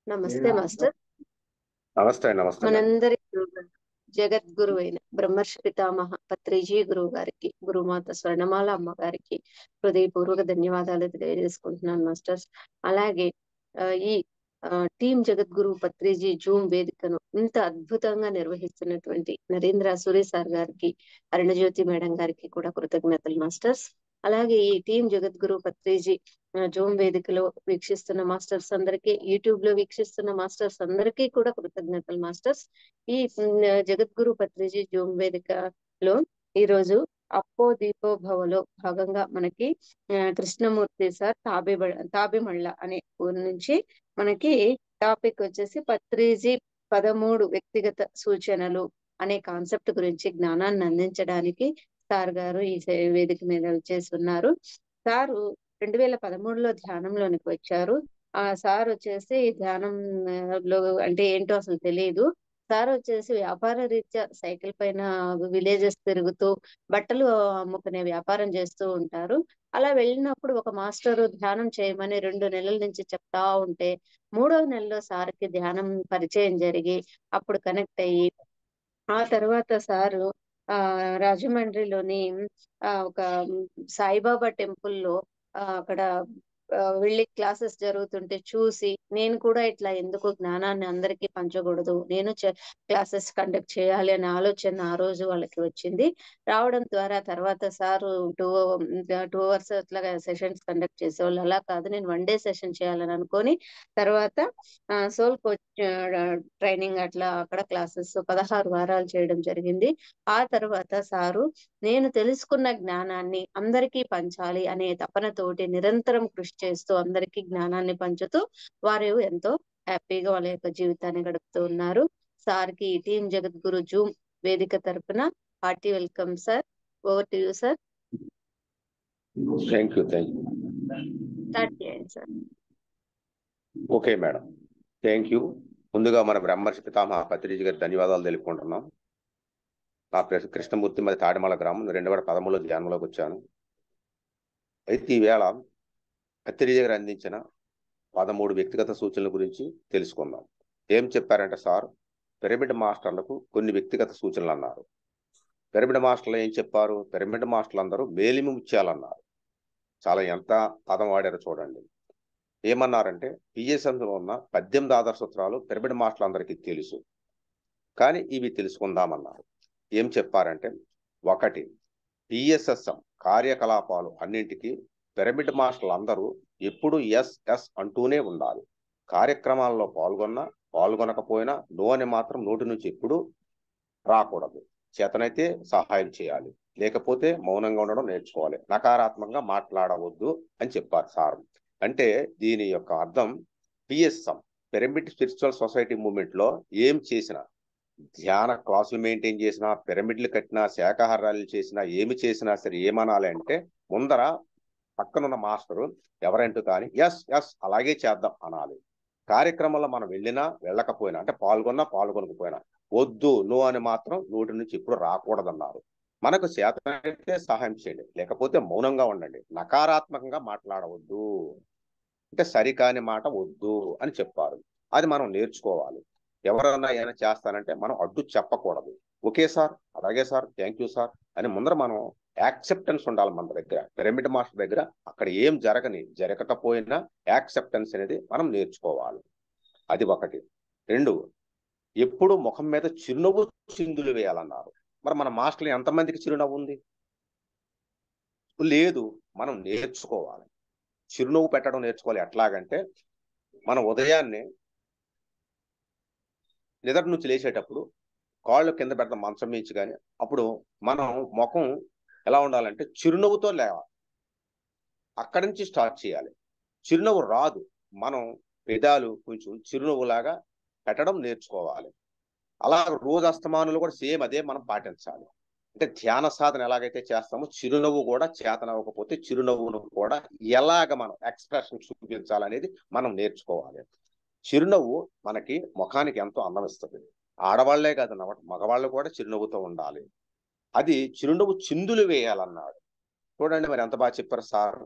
నమస్తే మాస్టర్. నమస్తే నమస్తే మేడం. మనందరి గురువు జగద్గురు అయిన బ్రహ్మర్షి పితామహ పత్రిజీ గురువు గారికి, గురుమాత స్వర్ణమాల అమ్మగారికి హృదయపూర్వక ధన్యవాదాలు తెలియజేసుకుంటున్నాను మాస్టర్స్. అలాగే ఈ టీం జగద్గురు పత్రిజీ జూమ్ వేదికను ఇంత అద్భుతంగా నిర్వహిస్తున్నటువంటి నరేంద్ర సూరి సార్ గారికి, అరుణజ్యోతి మేడం గారికి కూడా కృతజ్ఞతలు మాస్టర్స్. అలాగే ఈ టీం జగద్గురు పత్రిజీ జూమ్ వేదికలో వీక్షిస్తున్న మాస్టర్స్ అందరికీ, యూట్యూబ్ లో వీక్షిస్తున్న మాస్టర్స్ అందరికీ కూడా కృతజ్ఞతలు మాస్టర్స్. ఈ జగద్గురు పత్రిజీ జూమ్ వేదికలో ఈరోజు అప్పో దీపో భవలో భాగంగా మనకి కృష్ణమూర్తి సార్ తాబిమళ్ళ అనే ఊరు నుంచి మనకి టాపిక్ వచ్చేసి పత్రిజీ 13 వ్యక్తిగత సూచనలు అనే కాన్సెప్ట్ గురించి జ్ఞానాన్ని అందించడానికి సార్ గారు ఈ వేదిక మీద చేస్తున్నారు. సారు 2013లో ధ్యానంలోనికి వచ్చారు. ఆ సార్ వచ్చేసి ధ్యానంలో అంటే ఏంటో అసలు తెలియదు. సార్ వచ్చేసి వ్యాపార రీత్యా సైకిల్ పైన విలేజెస్ తిరుగుతూ బట్టలు అమ్ముకునే వ్యాపారం చేస్తూ ఉంటారు. అలా వెళ్ళినప్పుడు ఒక మాస్టర్ ధ్యానం చేయమని 2 నెలల నుంచి చెప్తా ఉంటే 3వ నెలలో సార్కి ధ్యానం పరిచయం జరిగి అప్పుడు కనెక్ట్ అయ్యి ఆ తర్వాత సారు రాజమండ్రిలోని ఒక సాయిబాబా టెంపుల్లో అక్కడ వెళ్ళి క్లాసెస్ జరుగుతుంటే చూసి నేను కూడా ఇట్లా ఎందుకు జ్ఞానాన్ని అందరికీ పంచకూడదు, నేను క్లాసెస్ కండక్ట్ చేయాలి అనే ఆలోచన ఆ రోజు వాళ్ళకి వచ్చింది. రావడం ద్వారా తర్వాత సారు 2 అవర్స్ అట్లాగా సెషన్స్ కండక్ట్ చేసేవాళ్ళు. అలా కాదు, నేను 1 డే సెషన్ చేయాలని అనుకొని తర్వాత సోల్ కోచ్ ట్రైనింగ్ అట్లా అక్కడ క్లాసెస్ 16 వారాలు చేయడం జరిగింది. ఆ తర్వాత సారు నేను తెలుసుకున్న జ్ఞానాన్ని అందరికీ పంచాలి అనే తపనతోటి నిరంతరం కృషి చేస్తూ అందరికీ జ్ఞానాన్ని పంచుతూ వారు ఎంతో హ్యాపీగా వాళ్ళ యొక్క జీవితాన్ని గడుపుతూ ఉన్నారు. సార్కి టీం జగద్గురు జూమ్ వేదిక తరపున hearty welcome sir. Over to you sir. Thank you. Start చేయండి సార్. Okay madam, thank you. ముందుగా మన బ్రహ్మర్షి పితామహ పత్రిజీ గారి ధన్యవాదాలు తెలుపుకుంటున్నాం. నా పేరు కృష్ణమూర్తి, మరి తాడిమల గ్రామం. 2013లో ధ్యానంలోకి వచ్చాను. అయితే ఈవేళ పత్రిజీ గారు అందించిన 13 వ్యక్తిగత సూచనల గురించి తెలుసుకుందాం. ఏం చెప్పారంటే సార్, పిరమిడ్ మాస్టర్లకు కొన్ని వ్యక్తిగత సూచనలు అన్నారు. పిరమిడ్ మాస్టర్లు ఏం చెప్పారు? పిరమిడ్ మాస్టర్లు అందరూ మేలిమి ముత్యాలన్నారు. చాలా ఎంత పదం వాడారో చూడండి. ఏమన్నారంటే పిఎస్ఎంలో ఉన్న 18 ఆదర్శ సూత్రాలు పిరమిడ్ మాస్టర్లందరికీ తెలుసు, కానీ ఇవి తెలుసుకుందామన్నారు. ఏం చెప్పారంటే, 1, పిఎస్ఎస్ఎం కార్యకలాపాలు అన్నింటికీ పిరమిడ్ మాస్టర్లు అందరూ ఎప్పుడు ఎస్ ఎస్ అంటూనే ఉండాలి. కార్యక్రమాల్లో పాల్గొనకపోయినా నో అని మాత్రం నోటి నుంచి ఎప్పుడు రాకూడదు. చేతనైతే సహాయం చేయాలి, లేకపోతే మౌనంగా ఉండడం నేర్చుకోవాలి, నకారాత్మకంగా మాట్లాడవద్దు అని చెప్పారు సార్. అంటే దీని యొక్క అర్థం PSM pyramid spiritual society movement లో ఏం చేసినా, ధ్యాన క్లాసులు మెయింటైన్ చేసినా, పిరమిడ్లు కట్టినా, శాకాహార ర్యాలీలు చేసినా, ఏమి చేసినా సరే ఏమనాలి అంటే ముందర పక్కనున్న మాస్టరు ఎవరంటూ కానీ ఎస్ ఎస్ అలాగే చేద్దాం అనాలి. కార్యక్రమంలో మనం వెళ్ళినా వెళ్ళకపోయినా, అంటే పాల్గొనకపోయినా వద్దు నో అని మాత్రం నోటి నుంచి ఎప్పుడు రాకూడదన్నారు. మనకు చేతనైతే సహాయం చేయండి, లేకపోతే మౌనంగా ఉండండి, నకారాత్మకంగా మాట్లాడవద్దు, అంటే సరికాని మాట వద్దు అని చెప్పారు. అది మనం నేర్చుకోవాలి. ఎవరన్నా ఏమైనా చేస్తానంటే మనం అడ్డు చెప్పకూడదు. ఓకే సార్, అలాగే సార్, థ్యాంక్ యూ సార్ అని ముందర మనం యాక్సెప్టెన్స్ ఉండాలి మన దగ్గర. పిరమిడ్ మాస్టర్ దగ్గర అక్కడ ఏం జరగకపోయినా యాక్సెప్టెన్స్ అనేది మనం నేర్చుకోవాలి. అది 1. 2, ఎప్పుడు ముఖం మీద చిరునవ్వు చిందులు వేయాలన్నారు. మరి మన మాస్టర్లు ఎంతమందికి చిరునవ్వు ఉంది? లేదు. మనం నేర్చుకోవాలి, చిరునవ్వు పెట్టడం నేర్చుకోవాలి. ఎట్లాగంటే మనం ఉదయాన్నే నిద్ర నుంచి లేచేటప్పుడు కాళ్ళు కింద పెడతాం మంచం మించి, కానీ అప్పుడు మనం ముఖం ఎలా ఉండాలంటే చిరునవ్వుతో లేవాలి. అక్కడి నుంచి స్టార్ట్ చేయాలి. చిరునవ్వు రాదు, మనం పెదాలు కొంచెం చిరునవ్వులాగా పెట్టడం నేర్చుకోవాలి. అలా రోజు అస్తమానులు కూడా సేమ్ అదే మనం పాటించాలి. అంటే ధ్యాన సాధన ఎలాగైతే చేస్తామో చిరునవ్వు కూడా చేతనవ్వకపోతే చిరునవ్వును కూడా ఎలాగ మనం ఎక్స్ప్రెషన్ చూపించాలనేది మనం నేర్చుకోవాలి. చిరునవ్వు మనకి ముఖానికి ఎంతో అందం ఇస్తుంది. ఆడవాళ్లే కాదు, మగవాళ్ళు కూడా చిరునవ్వుతో ఉండాలి. అది చిరునవ్వు చిందులు వేయాలన్నాడు. చూడండి మరి ఎంత బాగా చెప్పారు సార్.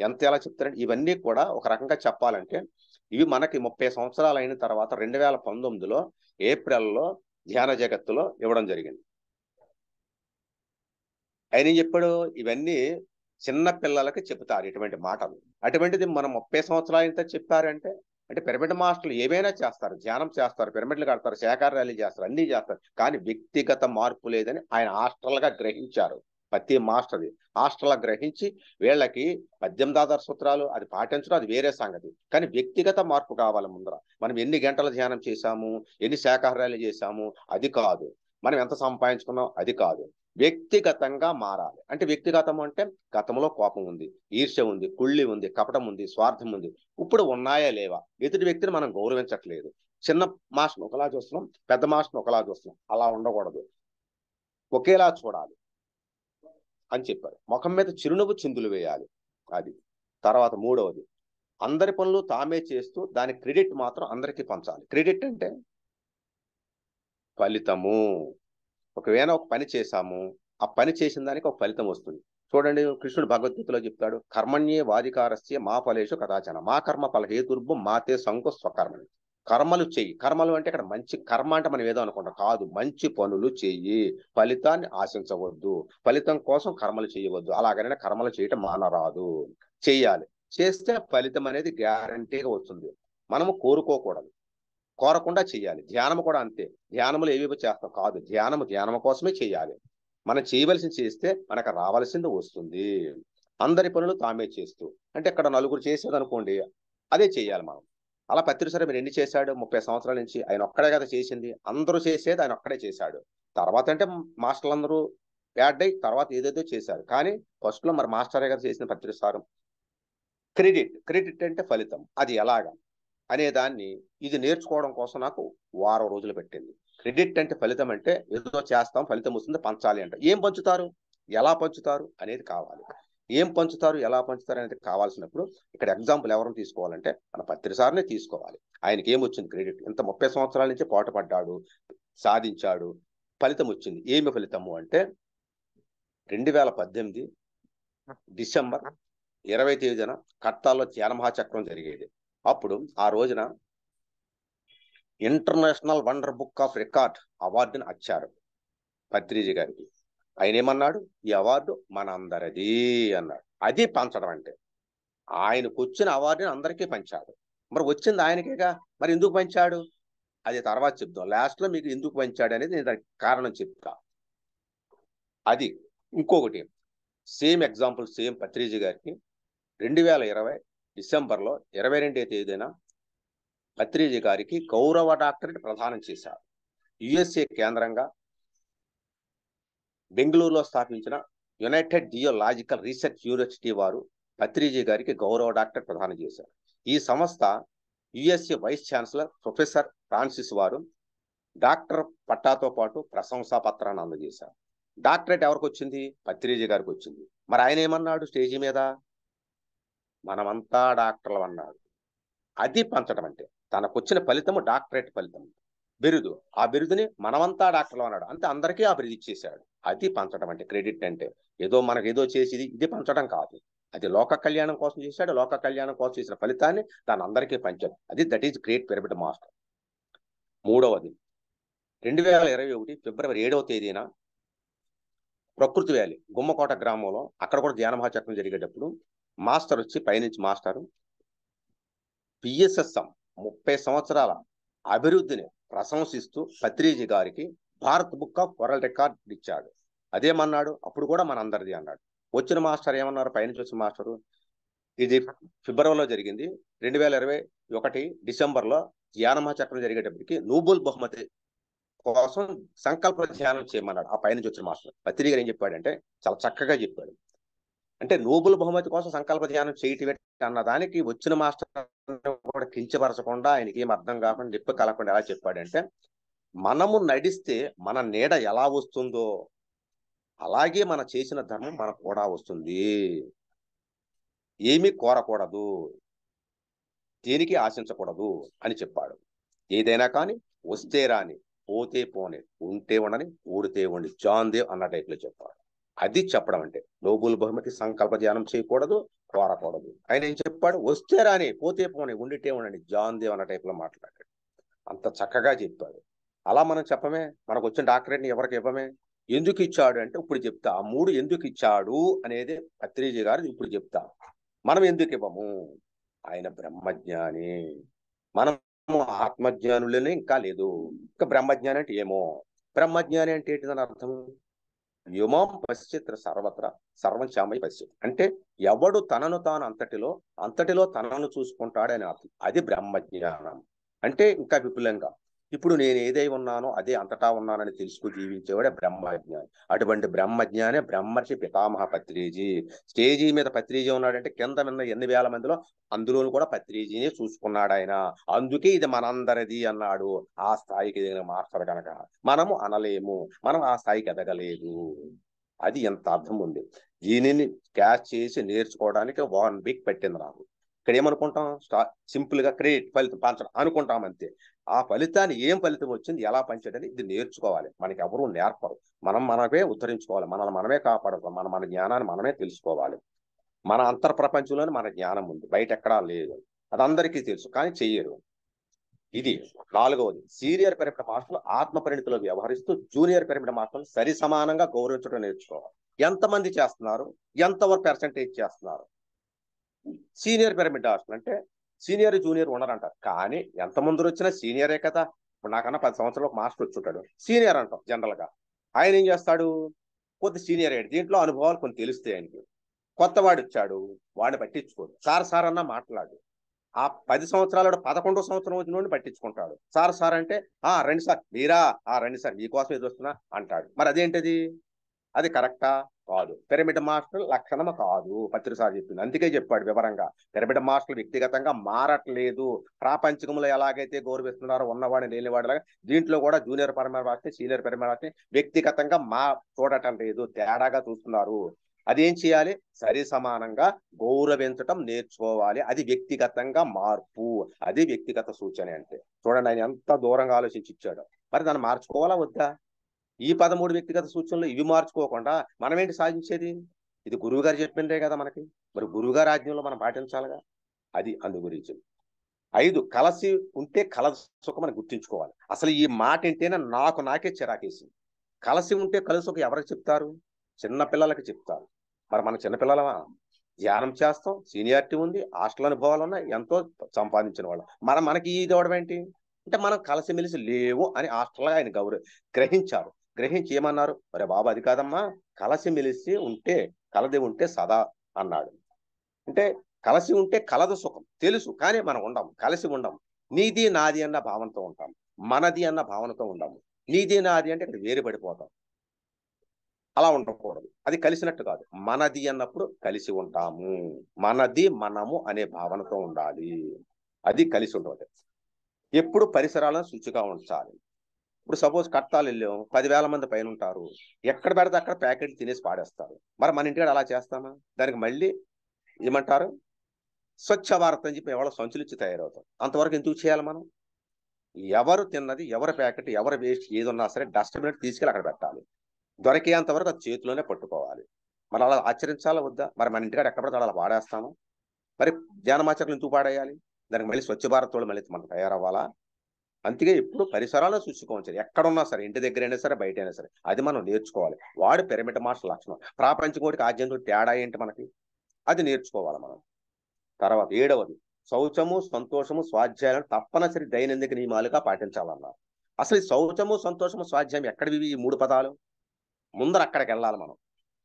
ఎలా చెప్తారంటే ఇవన్నీ కూడా ఒక రకంగా చెప్పాలంటే ఇవి మనకి 30 సంవత్సరాలు అయిన తర్వాత 2019లో ఏప్రిల్లో ధ్యాన జగత్తులో ఇవ్వడం జరిగింది. ఆయన ఏం చెప్పాడు, ఇవన్నీ చిన్న పిల్లలకి చెప్తారు ఇటువంటి మాటలు. అటువంటిది మనం 30 సంవత్సరాల అయిన చెప్పారంటే అంటే పిరమిడ్ మాస్టర్లు ఏమైనా చేస్తారు, ధ్యానం చేస్తారు, పిరమిడ్లు కడతారు, శాఖ ర్యాలీ చేస్తారు, అన్ని చేస్తారు. కానీ వ్యక్తిగత మార్పు లేదని ఆయన హాస్టల్గా గ్రహించారు. ప్రతి మాస్టర్ది హాస్టల్గా గ్రహించి వీళ్ళకి 18 ఆధార సూత్రాలు అది పాటించడం అది వేరే సంగతి, కానీ వ్యక్తిగత మార్పు కావాలి ముందర. మనం ఎన్ని గంటల ధ్యానం చేశాము, ఎన్ని శాఖ ర్యాలీ చేశాము అది కాదు, మనం ఎంత సంపాదించుకున్నాం అది కాదు, వ్యక్తిగతంగా మారాలి. అంటే వ్యక్తిగతం అంటే గతంలో కోపం ఉంది, ఈర్ష్య ఉంది, కుళ్ళి ఉంది, కపటం ఉంది, స్వార్థం ఉంది. ఇప్పుడు ఉన్నాయా లేవా? ఎదుటి వ్యక్తిని మనం గౌరవించట్లేదు. చిన్న మాస్టర్ని ఒకలా చూస్తున్నాం, పెద్ద మాస్టర్ని ఒకలా చూస్తున్నాం. అలా ఉండకూడదు, ఒకేలా చూడాలి అని చెప్పారు. ముఖం మీద చిరునవ్వు చిందులు వేయాలి. అది తర్వాత మూడవది, అందరి పనులు తామే చేస్తూ దాని క్రెడిట్ మాత్రం అందరికీ పంచాలి. క్రెడిట్ అంటే ఫలితము. ఒకవేళ ఒక పని చేశాము, ఆ పని చేసిన దానికి ఒక ఫలితం వస్తుంది. చూడండి, కృష్ణుడు భగవద్గీతలో చెప్తాడు, కర్మణ్యే వాధికారస్య మా ఫలేషు కదాచన మా కర్మ ఫల హేతుర్భం మాతే సంకు స్వకర్మని. కర్మలు చెయ్యి. కర్మలు అంటే ఇక్కడ మంచి కర్మ అంటే మనం ఏదో అనుకుంటాం, కాదు, మంచి పనులు చెయ్యి, ఫలితాన్ని ఆశించవద్దు, ఫలితం కోసం కర్మలు చేయవద్దు. అలాగనే కర్మలు చేయటం మానరాదు, చెయ్యాలి. చేస్తే ఫలితం అనేది గ్యారంటీగా వస్తుంది. మనము కోరుకోకూడదు, కోరకుండా చేయాలి. ధ్యానం కూడా అంతే. ధ్యానములు ఏవేవో చేస్తాం కాదు, ధ్యానం కోసమే చేయాలి. మనం చేయవలసింది చేస్తే మనకు రావాల్సింది వస్తుంది. అందరి పనులు తామే చేస్తూ అంటే ఇక్కడ నలుగురు చేసేది అనుకోండి, అదే చేయాలి మనం. అలా పత్రిసరే మీరు ఎన్ని చేశాడు 30 సంవత్సరాల నుంచి? ఆయన ఒక్కడే కదా చేసింది, అందరూ చేసేది ఆయన ఒక్కడే చేశాడు. తర్వాత అంటే మాస్టర్లు అందరూ యాడ్ అయ్యి తర్వాత ఏదేదో చేశారు, కానీ ఫస్ట్ లో మరి మాస్టరే గారు చేసిన పత్రిసారం. క్రెడిట్ అంటే ఫలితం, అది ఎలాగా అనే దాన్ని ఇది నేర్చుకోవడం కోసం నాకు వారం రోజులు పెట్టింది. క్రెడిట్ అంటే ఫలితం అంటే ఏదో చేస్తాం ఫలితం వస్తుంది పంచాలి అంటే ఏం పంచుతారు, ఎలా పంచుతారు అనేది కావాలి. ఏం పంచుతారు, ఎలా పంచుతారు అనేది కావాల్సినప్పుడు ఇక్కడ ఎగ్జాంపుల్ ఎవరిని తీసుకోవాలంటే మన పత్రిసారినే తీసుకోవాలి. ఆయనకి ఏమొచ్చింది క్రెడిట్? ఇంత 30 సంవత్సరాల నుంచి పాటుపడ్డాడు, సాధించాడు, ఫలితం వచ్చింది. ఏమి ఫలితము అంటే 2018 డిసెంబర్ 20 తేదీన కట్టాల్లో ధ్యాన మహాచక్రం జరిగేది. అప్పుడు ఆ రోజున international wonder book of record అవార్డుని వచ్చారు పత్రిజీ గారికి. ఆయన ఏమన్నాడు, ఈ అవార్డు మన అందరిది అన్నాడు. అది పంచడం అంటే. ఆయనకు వచ్చిన అవార్డుని అందరికీ పంచాడు. మరి వచ్చింది ఆయనకేగా, మరి ఎందుకు పంచాడు అది తర్వాత చెప్తాం. లాస్ట్ లో మీకు ఎందుకు పంచాడు అనేది నేను దానికి కారణం చెప్తా. అది ఇంకొకటి సేమ్ ఎగ్జాంపుల్, సేమ్ పత్రిజీ గారికి 2020 డిసెంబర్లో 22వ తేదీన పత్రిజీ గారికి గౌరవ డాక్టరేట్ ప్రదానం చేశారు. యుఎస్ఏ కేంద్రంగా బెంగళూరులో స్థాపించిన యునైటెడ్ జియోలాజికల్ రీసెర్చ్ యూనివర్సిటీ వారు పత్రిజీ గారికి గౌరవ డాక్టరేట్ ప్రదానం చేశారు. ఈ సంస్థ USA vice chancellor professor Francis వారు డాక్టర్ పట్టాతో పాటు ప్రశంసా పత్రాన్ని అందజేశారు. డాక్టరేట్ ఎవరికి వచ్చింది? పత్రిజీ గారికి వచ్చింది. మరి ఆయన ఏమన్నాడు స్టేజీ మీద? మనమంతా డాక్టర్లు అన్నాడు. అది పంచడం అంటే. తనకు వచ్చిన ఫలితము డాక్టరేట్ ఫలితం, బిరుదు. ఆ బిరుదుని మనమంతా డాక్టర్లు అన్నాడు, అంతే అందరికీ ఆ బిరుదు ఇచ్చేశాడు. అది పంచడం అంటే. క్రెడిట్ అంటే ఏదో మనకు ఏదో చేసి ఇది పంచడం కాదు, అది లోక కళ్యాణం కోసం చేశాడు. లోక కళ్యాణం కోసం చేసిన ఫలితాన్ని దాని అందరికీ పంచాడు. అది that is great pyramid master. మూడవది 2021 ఫిబ్రవరి 7వ తేదీన ప్రకృతి వ్యాలీ గుమ్మకోట గ్రామంలో అక్కడ కూడా ధ్యాన మహాచక్రం జరిగేటప్పుడు మాస్టర్ వచ్చి పైనుంచి మాస్టర్ పిఎస్ఎస్ఎం 30 సంవత్సరాల అభివృద్ధిని ప్రశంసిస్తూ పత్రిజీ గారికి Bharat book of world record ఇచ్చాడు. అదేమన్నాడు, అప్పుడు కూడా మన అందరిది అన్నాడు. వచ్చిన మాస్టర్ ఏమన్నారు, పైనుంచి వచ్చిన మాస్టరు, ఇది ఫిబ్రవరిలో జరిగింది, 2021 డిసెంబర్లో ధ్యాన మహాచక్రం జరిగేటప్పటికి నోబెల్ బహుమతి కోసం సంకల్ప ధ్యానం చేయమన్నాడు ఆ పైనుంచి వచ్చిన మాస్టర్. పత్రిజీ గారు ఏం చెప్పాడంటే చాలా చక్కగా చెప్పాడు. అంటే నోబెల్ బహుమతి కోసం సంకల్ప ధ్యానం చేయటం అన్నదానికి వచ్చిన మాస్టర్ కూడా కించపరచకుండా, ఆయనకి ఏం అర్థం కాకుండా నిప్పు కలగకుండా ఎలా చెప్పాడంటే, మనము నడిస్తే మన నీడ ఎలా వస్తుందో అలాగే మన చేసిన ధర్మం మనకు కూడా వస్తుంది. ఏమీ కోరకూడదు, దేనికి ఆశించకూడదు అని చెప్పాడు. ఏదైనా కానీ వస్తే రాని, పోతే పోనే, ఉంటే ఉండని, ఊడితే ఉండి, జాన్ దేవ్ అన్న టైప్లో చెప్పాడు. అది చెప్పడం అంటే. నోబెల్ బహుమతి సంకల్ప ధ్యానం చేయకూడదు, కోరకూడదు. ఆయన ఏం చెప్పాడు, వస్తే రాని పోతే పోనీ ఉండితే ఉండండి, జాన్ దేవ్ అన్న టైప్ లో మాట్లాడాడు. అంత చక్కగా చెప్పాడు. అలా మనం చెప్పమే, మనకు వచ్చిన డాక్టరేట్ని ఎవరికి ఇవ్వమే. ఎందుకు ఇచ్చాడు అంటే ఇప్పుడు చెప్తా. ఆ 3 ఎందుకు ఇచ్చాడు అనేది పత్రిజీ గారు ఇప్పుడు చెప్తా. మనం ఎందుకు ఇవ్వము? ఆయన బ్రహ్మజ్ఞాని, మనము ఆత్మజ్ఞానులనే ఇంకా లేదు. ఇంకా బ్రహ్మజ్ఞాని అంటే ఏమో. బ్రహ్మజ్ఞాని అంటే ఏంటిదని అర్థం? యుమం పశ్చిత్ర సర్వత్ర సర్వం శ్యామై పశ్చిత్ అంటే ఎవడు తనను తాను అంతటిలో తనను చూసుకుంటాడని అర్థం. అది బ్రహ్మజ్ఞానం అంటే. ఇంకా విపులంగా ఇప్పుడు నేను ఏదై ఉన్నానో అదే అంతటా ఉన్నానని తెలుసుకు జీవించేవాడే బ్రహ్మజ్ఞాని. అటువంటి బ్రహ్మజ్ఞానే బ్రహ్మర్షి పితామహ పత్రిజీ. స్టేజీ మీద పత్రిజీ ఉన్నాడంటే కింద మీద ఎన్ని వేల మందిలో అందులో కూడా పత్రిజీని చూసుకున్నాడు ఆయన. అందుకే ఇది మనందరిది అన్నాడు. ఆ స్థాయికి ఎదిగిన మాస్టర్ కనుక మనము అనలేము, మనం ఆ స్థాయికి ఎదగలేదు. అది ఎంత అర్థం ఉంది. దీనిని క్యాచ్ చేసి నేర్చుకోవడానికి 1 వీక్ పెట్టింది నాకు. ఇక్కడ ఏమనుకుంటాం, సింపుల్ గా క్రెడిట్ ఫలితం పంచడం అనుకుంటాం అంతే. ఆ ఫలితాన్ని ఏం ఫలితం వచ్చింది, ఎలా పంచడని ఇది నేర్చుకోవాలి. మనకి ఎవరు నేర్పరు. మనం మనమే ఉద్ధరించుకోవాలి, మనల్ని మనమే కాపాడుకోవాలి, మన జ్ఞానాన్ని మనమే తెలుసుకోవాలి. మన అంతర్ ప్రపంచంలోనే మన జ్ఞానం ఉంది, బయట ఎక్కడా లేదు. అది అందరికీ తెలుసు కానీ చెయ్యరు. ఇది 4వది. సీనియర్ పిరమిడ్ మాస్టర్లు ఆత్మ పరిణితిలో వ్యవహరిస్తూ జూనియర్ పిరమిడ్ మాస్టర్లు సరి సమానంగా గౌరవించడం నేర్చుకోవాలి. ఎంతమంది చేస్తున్నారు, ఎంతవరకు పర్సెంటేజ్ చేస్తున్నారు? సీనియర్ పిరమిడ్ మాస్టర్లు అంటే సీనియర్ జూనియర్ ఉండరంటారు, కానీ ఎంతమంది వచ్చినా సీనియరే కదా. ఇప్పుడు నాకన్నా 10 సంవత్సరాలు ఒక మాస్టర్ వచ్చుంటాడు, సీనియర్ అంటాం జనరల్ గా. ఆయన ఏం చేస్తాడు, కొద్ది సీనియర్ అయ్యాడు, దీంట్లో అనుభవాలు కొన్ని తెలుస్తాయి ఆయనకి. కొత్తవాడు వచ్చాడు, వాడిని పట్టించుకోడు, సార్ అన్నా మాట్లాడు. ఆ 10 సంవత్సరాలు 11వ సంవత్సరం వచ్చిన నుండి పట్టించుకుంటాడు. సార్ అంటే రండి సార్, మీరా రండి సార్, మీకోసం ఎదురు వస్తున్నా అంటాడు. మరి అదేంటది, అది కరెక్టా? కాదు. పిరమిడ్ మాస్టర్ లక్షణం కాదు, పత్రి సార్ చెప్పింది. అందుకే చెప్పాడు వివరంగా, పిరమిడ్ మాస్టర్ వ్యక్తిగతంగా మారట్లేదు. ప్రాపంచికంలో ఎలాగైతే గౌరవిస్తున్నారో ఉన్నవాడిని లేనివాడిలాగా దీంట్లో కూడా junior pyramid master senior pyramid master వ్యక్తిగతంగా చూడటం లేదు, తేడాగా చూస్తున్నారు. అదేం చేయాలి, సరి సమానంగా గౌరవించటం నేర్చుకోవాలి. అది వ్యక్తిగతంగా మార్పు, అది వ్యక్తిగత సూచన అంటే. చూడండి ఆయన ఎంత దూరంగా ఆలోచించి ఇచ్చాడు. మరి దాన్ని మార్చుకోవాలా వద్దా? ఈ 13 వ్యక్తిగత సూచనలు ఇవి మార్చుకోకుండా మనం ఏంటి సాధించేది? ఇది గురువు గారు చెప్పిందే కదా మనకి, మరి గురువు గారి ఆజ్ఞలో మనం పాటించాలిగా. అది అందు గురించి. 5 కలసి ఉంటే కల సుఖం అని గుర్తించుకోవాలి. అసలు ఈ మాట ఏంటేనే నాకే చిరాకేసింది. కలసి ఉంటే కలుసుకు ఎవరికి చెప్తారు? చిన్న పిల్లలకి చెప్తారు. మరి మన చిన్నపిల్లలమా? ధ్యానం చేస్తాం, సీనియారిటీ ఉంది, హాస్టల్ అనుభవాలు ఉన్నాయి, ఎంతో సంపాదించిన వాళ్ళు. మనకి ఇది ఇవ్వడం ఏంటి అంటే మనం కలిసిమెలిసి లేవు అని హాస్టల్ ఆయన గ్రహించారు. గ్రహించి ఏమన్నారు, అరే బాబు అది కాదమ్మా, కలిసిమెలిసి ఉంటే కలది ఉంటే సదా అన్నాడు. అంటే కలిసి ఉంటే కలదు సుఖం తెలుసు, కానీ మనం ఉండము, కలిసి ఉండము. నీది నాది అన్న భావనతో ఉంటాం, మనది అన్న భావనతో ఉండము. నీది నాది అంటే ఇక్కడ వేరుపడిపోతాం. అలా ఉండకూడదు, అది కలిసినట్టు కాదు. మనది అన్నప్పుడు కలిసి ఉంటాము, మనది మనము అనే భావనతో ఉండాలి. అది కలిసి ఉండదు. ఎప్పుడు పరిసరాలను శుచిగా ఉంచాలి. ఇప్పుడు సపోజ్ కట్టాలు వెళ్ళాం, 10,000 మంది పైన ఉంటారు, ఎక్కడ పెడితే అక్కడ ప్యాకెట్లు తినేసి పాడేస్తారు. మరి మన ఇంటికాడ అలా చేస్తామా? దానికి మళ్ళీ ఏమంటారు, స్వచ్ఛ భారత్ అని చెప్పి ఎవరో సంచులు ఇచ్చి తయారవుతాం. అంతవరకు ఎందుకు చేయాలి మనం? ఎవరు తిన్నది, ఎవరి ప్యాకెట్, ఎవరి వేస్ట్ ఏది ఉన్నా సరే డస్ట్బిన్ తీసుకెళ్ళి అక్కడ పెట్టాలి. దొరికేంత వరకు అది చేతిలోనే పట్టుకోవాలి. మరి అలా ఆచరించాలా వద్దా? మరి మన ఇంటికాడ ఎక్కడ పడితే అలా పాడేస్తాము. మరి ధ్యానమాచకులు ఎందుకు పాడేయాలి? దానికి మళ్ళీ స్వచ్ఛ భారత్ వాళ్ళు మళ్ళీ మనం తయారవ్వాలా? అందుకే ఎప్పుడు పరిసరాలను చూసుకోవచ్చు, ఎక్కడున్నా సరే, ఇంటి దగ్గరైనా సరే, బయట అయినా సరే, అది మనం నేర్చుకోవాలి. వాడు పిరమిడ్ మాస్టర్ లక్షణం. ప్రాపంచికోటికి ఆద్యంతో తేడా ఏంటి మనకి, అది నేర్చుకోవాలి మనం. తర్వాత 7వది, శౌచము సంతోషము స్వాధ్యాయాలను తప్పనిసరి దైనందిక నియమాలుగా పాటించాలన్నారు. అసలు ఈ శౌచము సంతోషము స్వాధ్యాయం ఎక్కడివి ఈ 3 పదాలు? ముందర అక్కడికి వెళ్ళాలి మనం.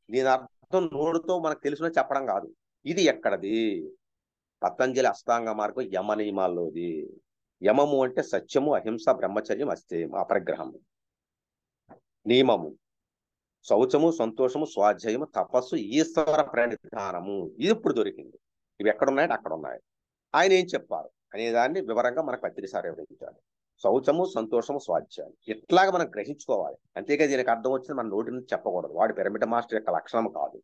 దీని అర్థం నోడుతో మనకు తెలిసిన చెప్పడం కాదు. ఇది ఎక్కడది? పతంజలి అష్టాంగ మార్గం యమ నియమాల్లోది. యమము అంటే సత్యము, అహింస, బ్రహ్మచర్యం, అస్థేయము, అపరిగ్రహము. నియమము శౌచము సంతోషము స్వాధ్యాయము తపస్సు ఈశ్వర ప్రణిధానము. ఇది ఇప్పుడు దొరికింది. ఇవి ఎక్కడున్నాయంటే అక్కడ ఉన్నాయి. ఆయన ఏం చెప్పారు అనేదాన్ని వివరంగా మనకు పత్రిసారి వివరించాడు. శౌచము సంతోషము స్వాధ్యాయం ఇట్లాగా మనం గ్రహించుకోవాలి. అంతేగా దీనికి అర్థం వచ్చింది మన నోటి నుంచి చెప్పకూడదు. వాడి పిరమిడ్ మాస్టర్ యొక్క లక్షణం కాదు.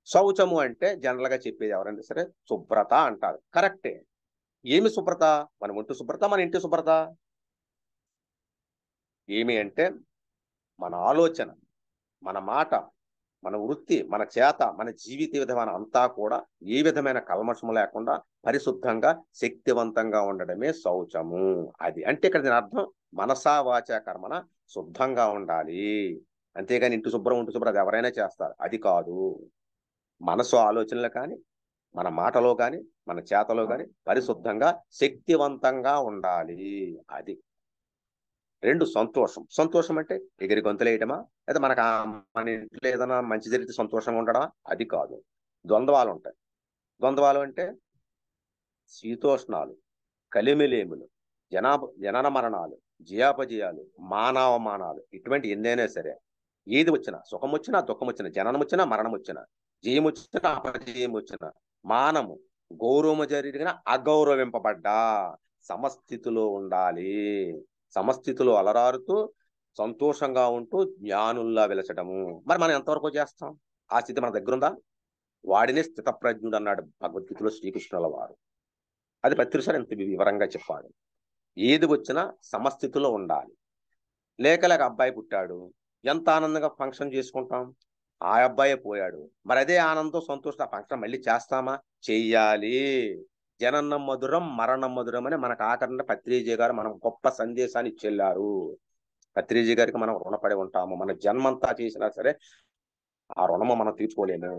శౌచము అంటే జనరల్ గా చెప్పేది ఎవరైనా సరే శుభ్రత అంటారు, కరెక్టే. ఏమి శుభ్రత? మన ఒంటి శుభ్రత, మన ఇంటి శుభ్రత. ఏమి అంటే మన ఆలోచన, మన మాట, మన వృత్తి, మన చేత, మన జీవిత విధానం అంతా కూడా ఏ విధమైన కల్మషము లేకుండా పరిశుద్ధంగా శక్తివంతంగా ఉండడమే శౌచము. అది అంటే ఇక్కడ దీని అర్థం మనసా వాచ కర్మన శుద్ధంగా ఉండాలి. అంతేగాని ఇంటి శుభ్రం అది ఎవరైనా చేస్తారు, అది కాదు. మనసు ఆలోచనలు కానీ, మన మాటలో కానీ, మన చేతలో కానీ పరిశుద్ధంగా శక్తివంతంగా ఉండాలి. అది. 2 సంతోషం. సంతోషం అంటే ఎగిరి గొంతులేయటమా, లేదా మన ఇంట్లో ఏదైనా మంచి జరిగితే సంతోషంగా ఉండడమా, అది కాదు. ద్వంద్వాలు ఉంటాయి. ద్వంద్వాలు అంటే శీతోష్ణాలు, కలిమిలేములు, జనన మరణాలు, జయాపజయాలు, మానవమానాలు, ఇటువంటి ఎన్నైనా సరే ఏది వచ్చినా, సుఖం వచ్చినా దుఃఖం వచ్చినా, జననం వచ్చినా మరణం వచ్చినా, జయం వచ్చినా అపజయం వచ్చినా, మానము గౌరవము జరిగిన అగౌరవింపబడ్డా సమస్థితిలో ఉండాలి. సమస్థితిలో అలరారుతూ సంతోషంగా ఉంటూ జ్ఞానుల్లా వెలచడము. మరి మనం ఎంతవరకు చేస్తాం? ఆ స్థితి మన దగ్గర ఉందా? వాడినే స్థితప్రజ్ఞుడు అన్నాడు భగవద్గీతలో శ్రీకృష్ణుల వారు. అది ప్రతిసారి ఎంత వివరంగా చెప్పాడు. ఏది వచ్చినా సమస్థితిలో ఉండాలి. లేక అబ్బాయి పుట్టాడు, ఎంత ఆనందంగా ఫంక్షన్ చేసుకుంటాం. ఆ అబ్బాయే పోయాడు, మరి అదే ఆనందం సంతోషం ఆ ఫంక్షన్ మళ్ళీ చేస్తామా? చెయ్యాలి. జననం మధురం మరణం మధురం అని మనకు ఆఖరణ పత్రిజీ గారు మనం గొప్ప సందేశాన్ని ఇచ్చెళ్ళారు. పత్రిజీ గారికి మనం రుణపడి ఉంటాము. మన జన్మంతా చేసినా సరే ఆ రుణము మనం తీర్చుకోలేము.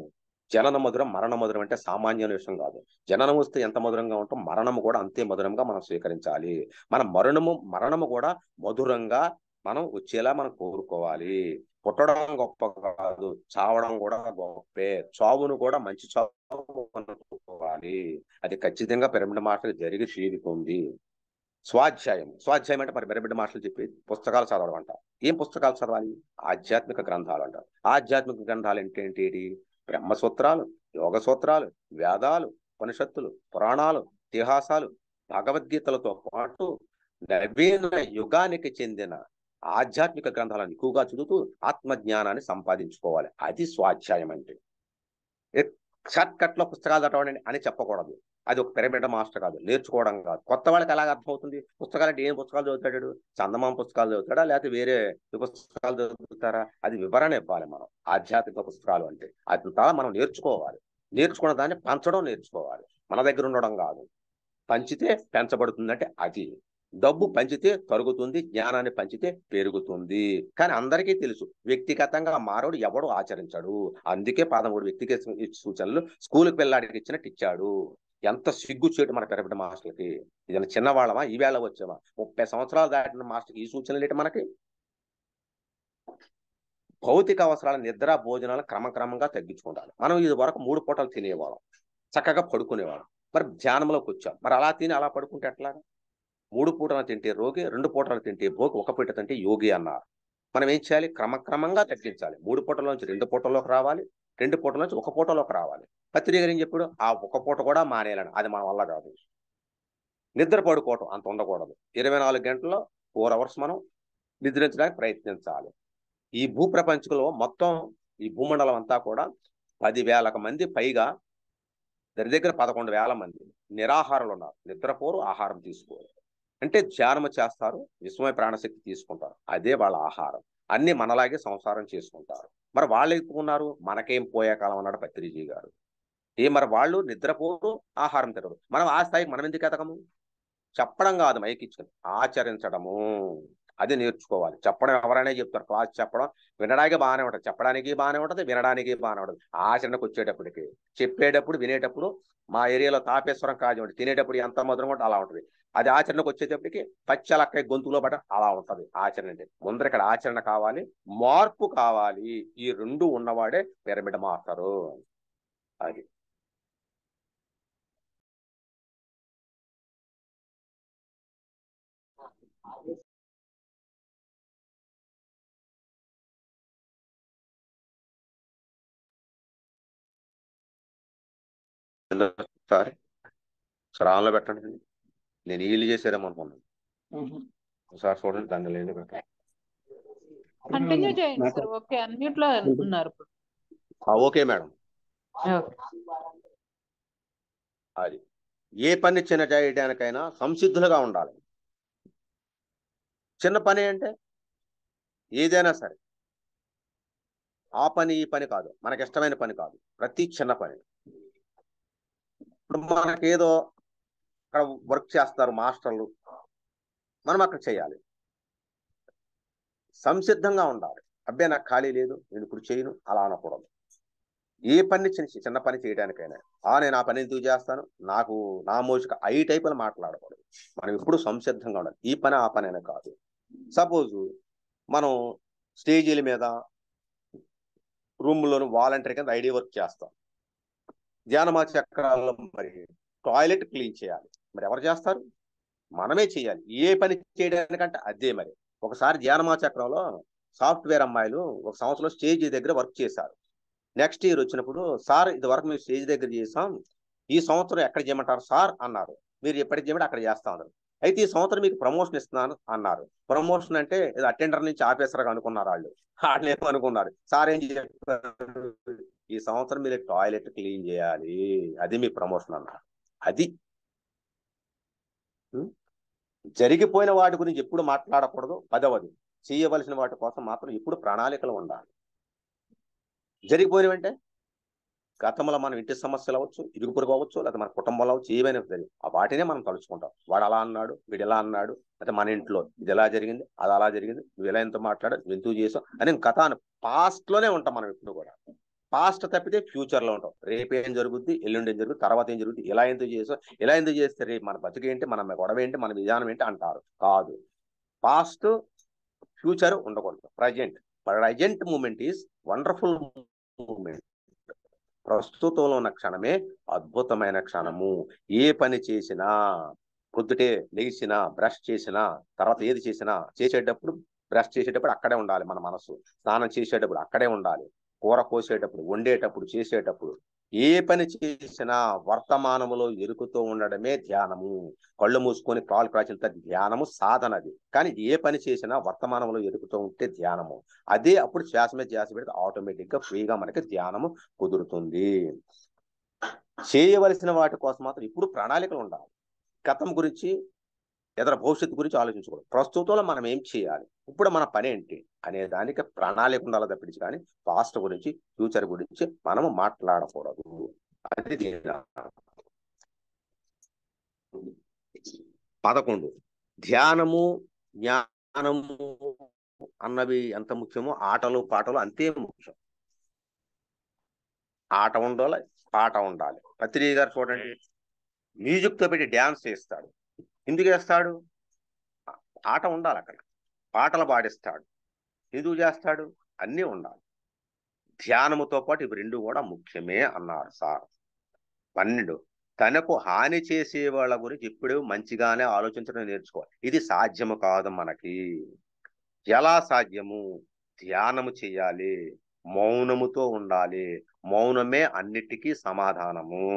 జనన మధురం మరణ మధురం అంటే సామాన్యమైన విషయం కాదు. జననం వస్తే ఎంత మధురంగా ఉంటాం, మరణము కూడా అంతే మధురంగా మనం స్వీకరించాలి. మన మరణము కూడా మధురంగా మనం వచ్చేలా మనం కోరుకోవాలి. పుట్టడం గొప్ప కాదు, చావడం కూడా గొప్పే. చావును కూడా మంచి చావు అనుకోవాలి. అది ఖచ్చితంగా పిరమిడ్ మాస్టర్ జరిగి తీరుతుంది. స్వాధ్యాయం అంటే మరి పిరమిడ్ మాస్టర్లు చెప్పి పుస్తకాలు చదవడం అంట. ఏం పుస్తకాలు చదవాలి? ఆధ్యాత్మిక గ్రంథాలు అంటారు. ఆధ్యాత్మిక గ్రంథాలు ఏంటి? బ్రహ్మసూత్రాలు, యోగ సూత్రాలు, వేదాలు, ఉపనిషత్తులు, పురాణాలు, ఇతిహాసాలు, భగవద్గీతలతో పాటు నవీన యుగానికి చెందిన ఆధ్యాత్మిక గ్రంథాలను ఎక్కువగా చదువుతూ ఆత్మజ్ఞానాన్ని సంపాదించుకోవాలి. అది స్వాధ్యాయం అంటే. షార్ట్ కట్ లో పుస్తకాలు చదవండి అని చెప్పకూడదు. అది ఒక పిరమిడ్ మాస్టర్ కాదు, నేర్చుకోవడం కాదు. కొత్త వాళ్ళకి ఎలాగ అర్థమవుతుంది? పుస్తకాలు అంటే ఏం పుస్తకాలు చదువుతాడు? చందమామ పుస్తకాలు చదువుతాడా, లేకపోతే వేరే పుస్తకాలు చదువుతారా? అది వివరణ ఇవ్వాలి మనం. ఆధ్యాత్మిక పుస్తకాలు అంటే అంతా మనం నేర్చుకోవాలి. నేర్చుకున్న దాన్ని పంచడం నేర్చుకోవాలి. మన దగ్గర ఉండడం కాదు. పంచితే పెంచబడుతుందంటే అది. డబ్బు పంచితే తరుగుతుంది, జ్ఞానాన్ని పంచితే పెరుగుతుంది. కానీ అందరికీ తెలుసు వ్యక్తిగతంగా మానవుడు ఎవడు ఆచరించాడు. అందుకే 13 వ్యక్తిగత సూచనలు స్కూల్కి వెళ్ళాడికి ఇచ్చినట్టు ఇచ్చాడు. ఎంత సిగ్గు చేయటం మన పిరమిడ్ మాస్టర్లకి. ఇది చిన్నవాళ్ళమా? ఈవేళ వచ్చామా? 30 సంవత్సరాలు దాటిన మాస్టర్కి ఈ సూచనలు ఏంటి మనకి? భౌతిక అవసరాల నిద్ర భోజనాలు క్రమక్రమంగా తగ్గించుకుంటారు. మనం ఇది వరకు 3 పూటలు తినేవాళ్ళం, చక్కగా పడుకునేవాళ్ళం. మరి ధ్యానంలోకి వచ్చాం, మరి అలా తిని అలా పడుకుంటే ఎట్లాగా? 3 పూటలు తింటే రోగి, 2 పూటలు తింటే భోగి, 1 పూట తింటే యోగి అన్నారు. మనం ఏం చేయాలి? క్రమక్రమంగా తగ్గించాలి. 3 పూటల నుంచి 2 పూటల్లోకి రావాలి, 2 పూటల నుంచి 1 పూటలోకి రావాలి. పత్రిక గారు ఏం చెప్పాడు? ఆ 1 పూట కూడా మానేయాలని. అది మన వల్ల కాదు. నిద్ర పడుకోవటం అంత ఉండకూడదు. 24 గంటల్లో 4 అవర్స్ మనం నిద్రించడానికి ప్రయత్నించాలి. ఈ భూప్రపంచంలో మొత్తం ఈ భూమండలం అంతా కూడా 10,000 మంది పైగా, దగ్గర 11,000 మంది నిరాహారాలు ఉన్నారు. నిద్రపోరు, ఆహారం తీసుకోరు. అంటే ధ్యానం చేస్తారు, విశ్వమయ ప్రాణశక్తి తీసుకుంటారు, అదే వాళ్ళ ఆహారం. అన్ని మనలాగే సంసారం చేసుకుంటారు. మరి వాళ్ళు ఎక్కువ ఉన్నారు, మనకేం పోయే కాలం అన్నాడు పత్రిజీ గారు. మరి వాళ్ళు నిద్రపోరు, ఆహారం తినరు. మనం ఆ స్థాయికి మనం ఎందుకు ఎదగము? చెప్పడం కాదు, మైకిచ్చుకుని ఆచరించడము, అది నేర్చుకోవాలి. చెప్పడం ఎవరైనా చెప్తారు, క్లాస్ చెప్పడం వినడానికి బాగానే ఉంటుంది, చెప్పడానికి బాగానే ఉంటుంది, వినడానికి బాగానే ఉంటుంది. ఆచరణకు వచ్చేటప్పటికి, చెప్పేటప్పుడు వినేటప్పుడు మా ఏరియాలో తాపేశ్వరం కాజు ఉంటుంది, తినేటప్పుడు ఎంత మధురంగా ఉంటుంది అలా ఉంటుంది. అది ఆచరణకు వచ్చేటప్పటికి పచ్చలక్కై గొంతులో పడ అలా ఉంటుంది. ఆచరణ అంటే ముందర ఇక్కడ ఆచరణ కావాలి, మార్పు కావాలి. ఈ 2 ఉన్నవాడే పిరమిడ్ మాస్టరు. అది సారీ శ్రావణలో పెట్టండి. నేను వీళ్ళు చేసేదేమో అనుకున్నాను. ఒకసారి చూడండి, దాన్ని లేదు పెట్టండి. కంటిన్యూ చేయండి సార్. ఓకే, అన్మ్యూట్ లో ఉన్నారు ఇప్పుడు. Okay madam. అది ఏ పని చిన్న చేయడానికైనా సంసిద్ధులుగా ఉండాలి. చిన్న పని అంటే ఏదైనా సరే ఆ పని ఈ పని కాదు, మనకి ఇష్టమైన పని కాదు, ప్రతి చిన్న పని. ఇప్పుడు మనకేదో అక్కడ వర్క్ చేస్తారు మాస్టర్లు, మనం అక్కడ చేయాలి, సంసిద్ధంగా ఉండాలి. అబ్బే నాకు ఖాళీ లేదు, నేను ఇప్పుడు చేయను అలా అనకూడదు. ఏ పని చిన్న పని చేయడానికైనా నేను ఆ పని ఎందుకు చేస్తాను, నాకు నా మోసుక ఈ టైపులు మాట్లాడకూడదు. మనం ఎప్పుడు సంసిద్ధంగా ఉండాలి, ఈ పని ఆ పని అనే కాదు. సపోజ్ మనం స్టేజీల మీద రూమ్లోను వాలంటీర్ కింద ఐడి వర్క్ చేస్తాం. ధ్యానమా చక్రాల్లో మరి టాయిలెట్ క్లీన్ చేయాలి, మరి ఎవరు చేస్తారు? మనమే చేయాలి. ఏ పని చేయడానికంటే అదే. మరి ఒకసారి ధ్యానమా చక్రంలో సాఫ్ట్వేర్ అమ్మాయిలు ఒక సంవత్సరం స్టేజ్ దగ్గర వర్క్ చేశారు. నెక్స్ట్ ఇయర్ వచ్చినప్పుడు, సార్ ఇది వరకు మేము స్టేజ్ దగ్గర చేసాం, ఈ సంవత్సరం ఎక్కడ చేయమంటారు సార్ అన్నారు. మీరు ఎప్పటికి చేయమంటే అక్కడ చేస్తా ఉన్నారు. అయితే ఈ సంవత్సరం మీకు ప్రమోషన్ ఇస్తున్నాను అన్నారు. ప్రమోషన్ అంటే ఇది అటెండర్ నుంచి ఆఫీసర్గా అనుకున్నారు వాళ్ళు ఏమనుకున్నారు. సార్ ఏం చెప్పారు, ఈ సంవత్సరం మీరు టాయిలెట్ క్లీన్ చేయాలి, అది మీ ప్రమోషన్ అన్నారు. అది జరిగిపోయిన వాటి గురించి ఎప్పుడు మాట్లాడకూడదు. 10వది, చేయవలసిన వాటి కోసం మాత్రం ఎప్పుడు ప్రణాళికలు ఉండాలి. జరిగిపోయినవంటే గతంలో మనం ఇంటి సమస్యలు అవ్వచ్చు, ఇరుగు పొరుగు అవ్వచ్చు, లేదా మన కుటుంబంలో అవ్వచ్చు, ఏమైనా సరే ఆ వాటినే మనం తలుచుకుంటాం. వాడు అలా అన్నాడు, వీడు ఎలా అన్నాడు, అయితే మన ఇంట్లో ఇది ఎలా జరిగింది, అది అలా జరిగింది, నువ్వు ఎలా ఎంతో మాట్లాడావు, నువ్వు ఎందుకు చేసావు అని గతాన్ని పాస్ట్ లోనే ఉంటాం మనం ఎప్పుడు కూడా. పాస్ట్ తప్పితే ఫ్యూచర్ లో ఉంటాం. రేపు ఏం జరుగుద్ది, ఎల్లుండి ఏం జరుగుతుంది, తర్వాత ఏం జరుగుతుంది, ఇలా ఎందుకు చేసావు, ఇలా ఎందుకు చేస్తే రేపు మన బతుకేంటి, మన గొడవ ఏంటి, మన విధానం ఏంటి అంటారు. కాదు, పాస్ట్ ఫ్యూచర్ ఉండకూడదు. Present moment is wonderful moment. ప్రస్తుతంలో ఉన్న క్షణమే అద్భుతమైన క్షణము. ఏ పని చేసినా, పొద్దుటే లేచినా, బ్రష్ చేసినా, తర్వాత ఏది చేసినా, చేసేటప్పుడు బ్రష్ చేసేటప్పుడు అక్కడే ఉండాలి మన మనసు, స్నానం చేసేటప్పుడు అక్కడే ఉండాలి, కూర కోసేటప్పుడు, వండేటప్పుడు, చేసేటప్పుడు ఏ పని చేసినా వర్తమానములో ఎరుకుతూ ఉండడమే ధ్యానము. కళ్ళు మూసుకొని కాలు ప్రాచీనత ధ్యానము సాధనది. కానీ ఏ పని చేసినా వర్తమానంలో ఎరుకుతూ ఉంటే ధ్యానము. అదే అప్పుడు శ్వాస మీద ధ్యాస పెడితే ఆటోమేటిక్ గా ఫ్రీగా మనకి ధ్యానము కుదురుతుంది. చేయవలసిన వాటి కోసం మాత్రం ఇప్పుడు ప్రణాళికలు ఉండాలి. గతం గురించి, ఎదర భవిష్యత్తు గురించి ఆలోచించకూడదు. ప్రస్తుతంలో మనం ఏం చేయాలి, ఇప్పుడు మన పని ఏంటి అనే దానికి ప్రణాళిక ఉండాలి తప్పించి, కానీ పాస్ట్ గురించి, ఫ్యూచర్ గురించి మనము మాట్లాడకూడదు. అది 11 ధ్యానము జ్ఞానము అన్నవి ఎంత ముఖ్యమో ఆటలు పాటలు అంతే ముఖ్యం. ఆట ఉండాలి, పాట ఉండాలి. పత్రి గారు చూడండి, మ్యూజిక్ తో పెట్టి డ్యాన్స్ చేస్తాడు. ఎందుకు చేస్తాడు? ఆట ఉండాలి అక్కడ. పాటలు పాడిస్తాడు. ఎందుకు చేస్తాడు? అన్నీ ఉండాలి. ధ్యానముతో పాటు ఇవి రెండు కూడా ముఖ్యమే అన్నారు సార్. 12 తనకు హాని చేసే వాళ్ళ గురించి ఎప్పుడూ మంచిగానే ఆలోచించడం నేర్చుకోవాలి. ఇది సాధ్యము కాదు మనకి. ఎలా సాధ్యము? ధ్యానము చేయాలి, మౌనముతో ఉండాలి. మౌనమే అన్నిటికీ సమాధానము.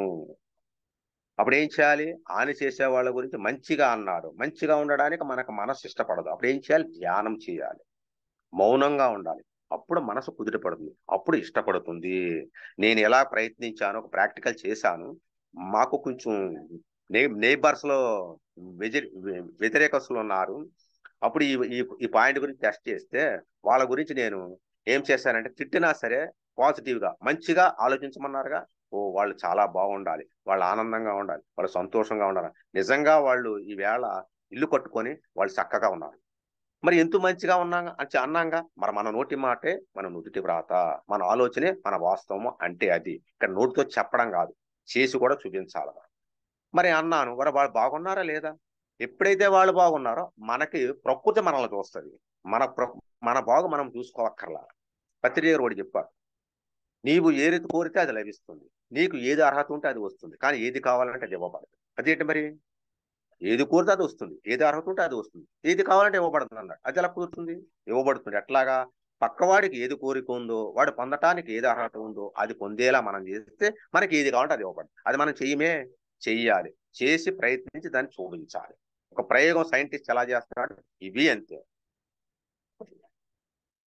అప్పుడు ఏం చేయాలి? హాని చేసే వాళ్ళ గురించి మంచిగా అన్నాడు. మంచిగా ఉండడానికి మనకు మనసు ఇష్టపడదు. అప్పుడు ఏం చేయాలి? ధ్యానం చేయాలి, మౌనంగా ఉండాలి. అప్పుడు మనసు కుదిరిపడుతుంది, అప్పుడు ఇష్టపడుతుంది. నేను ఎలా ప్రయత్నించాను, ఒక ప్రాక్టికల్ చేశాను. మాకు కొంచెం నేబర్స్ లో వ్యతిరేకస్తులు ఉన్నారు. అప్పుడు ఈ పాయింట్ గురించి టెస్ట్ చేస్తే వాళ్ళ గురించి నేను ఏం చేశానంటే, తిట్టినా సరే పాజిటివ్ గా మంచిగా ఆలోచించమన్నారుగా. ఓ వాళ్ళు చాలా బాగుండాలి, వాళ్ళు ఆనందంగా ఉండాలి, వాళ్ళు సంతోషంగా ఉండాలి. నిజంగా వాళ్ళు ఈవేళ ఇల్లు కట్టుకొని వాళ్ళు చక్కగా ఉన్నారు. మరి ఎంత మంచిగా అన్నాగా. మరి మన నోటి మాటే మన నుదుటి వ్రాత, మన ఆలోచనే మన వాస్తవము. అంటే అది ఇక్కడ నోటితో చెప్పడం కాదు, చేసి కూడా చూపించాలి. మరి అన్నాను, మరి వాళ్ళు బాగున్నారా లేదా? ఎప్పుడైతే వాళ్ళు బాగున్నారో మనకి ప్రకృతి మనల్ని చూస్తుంది. మన బాగు మనం చూసుకోవక్కర్లా. పత్రిక కూడా చెప్పారు, నీవు ఏది కోరితే అది లభిస్తుంది, నీకు ఏది అర్హత ఉంటే అది వస్తుంది, కానీ ఏది కావాలంటే అది ఇవ్వబడదు. అదేంటి మరి? ఏది కోరితే అది వస్తుంది, ఏది అర్హత ఉంటే అది వస్తుంది, ఏది కావాలంటే ఇవ్వబడుతుంది అన్నాడు. అది ఎలా కుదురుతుంది? ఇవ్వబడుతుంది. ఎట్లాగా? పక్కవాడికి ఏది కోరిక ఉందో, వాడు పొందటానికి ఏది అర్హత ఉందో అది పొందేలా మనం చేస్తే మనకి ఏది కావాలంటే అది ఇవ్వబడుతుంది. అది మనం చెయ్యాలి, చేసి ప్రయత్నించి దాన్ని చూపించాలి. ఒక ప్రయోగం సైంటిస్ట్ ఎలా చేస్తున్నాడు, ఇవి అంతే.